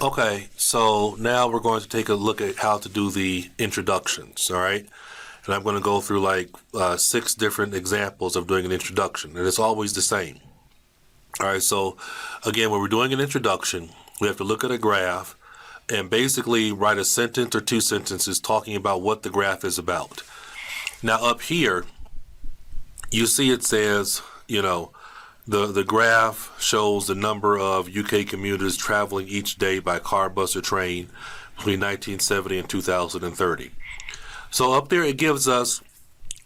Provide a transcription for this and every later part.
Okay, so now we're going to take a look at how to do the introductions, all right? And I'm going to go through like 6 different examples of doing an introduction, and it's always the same. All right, so again, when we're doing an introduction, we have to look at a graph and basically write a sentence or 2 sentences talking about what the graph is about. Now up here, you see it says, the graph shows the number of UK commuters traveling each day by car, bus, or train between 1970 and 2030. So up there it gives us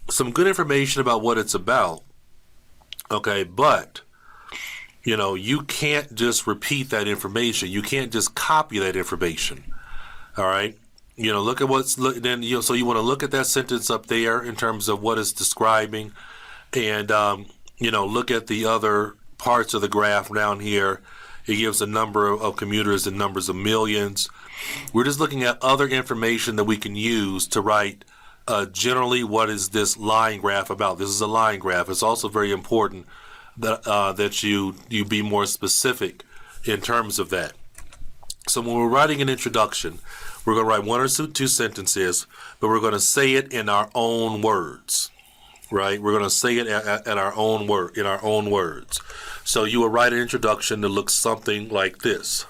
some good information about what it's about, okay, but you can't just repeat that information. You can't just copy that information, all right? Look at what's, then, so you want to look at that sentence up there in terms of what it's describing, and look at the other parts of the graph down here. It gives a number of commuters in numbers of millions. We're just looking at other information that we can use to write generally what is this line graph about. This is a line graph. It's also very important that you be more specific in terms of that. So when we're writing an introduction, we're going to write 1 or 2 sentences, but we're going to say it in our own words. Right, we're going to say it in our own words. So you will write an introduction that looks something like this.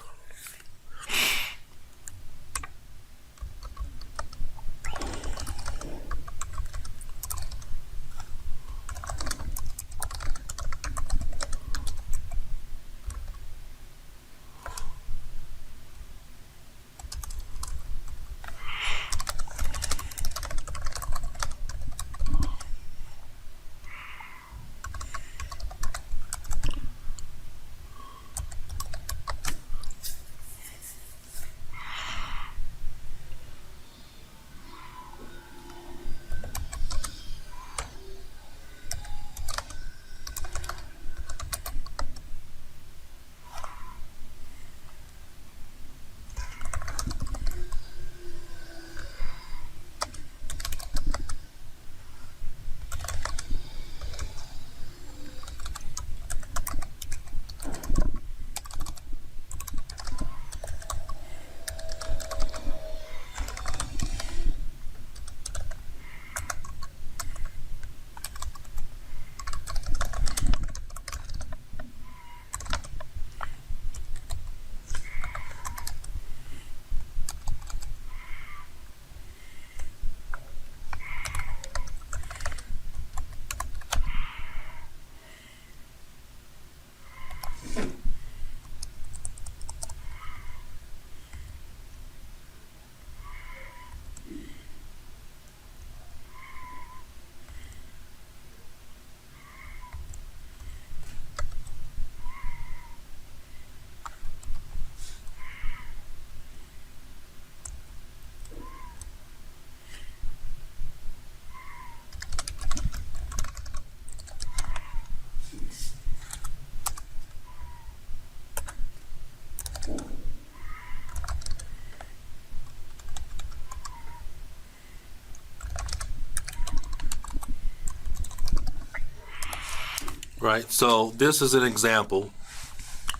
Right, so this is an example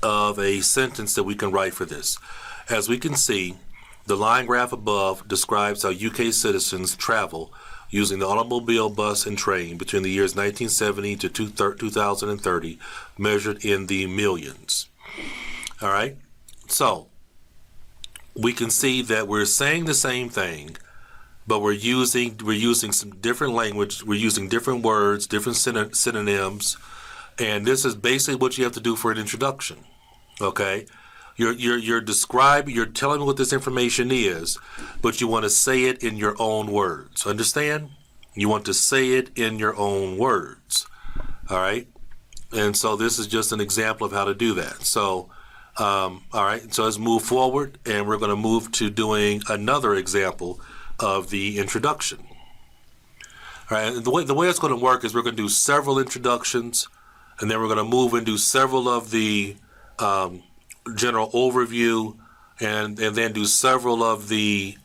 of a sentence that we can write for this. As we can see, the line graph above describes how UK citizens travel using the automobile, bus, and train between the years 1970 to 2030, measured in the millions. All right, so we can see that we're saying the same thing, but we're using some different language. We're using different words, different synonyms. And this is basically what you have to do for an introduction, okay? You're describing, you're telling me what this information is, but you want to say it in your own words. Understand? You want to say it in your own words, all right? And so this is just an example of how to do that. So, all right, so let's move forward, and we're going to move to doing another example of the introduction. All right, and the way it's going to work is we're going to do several introductions, and then we're going to move and do several of the general overview, and then do several of the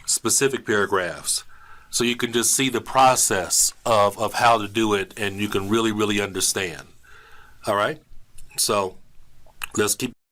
specific paragraphs. So you can just see the process of how to do it, and you can really understand. All right? So let's keep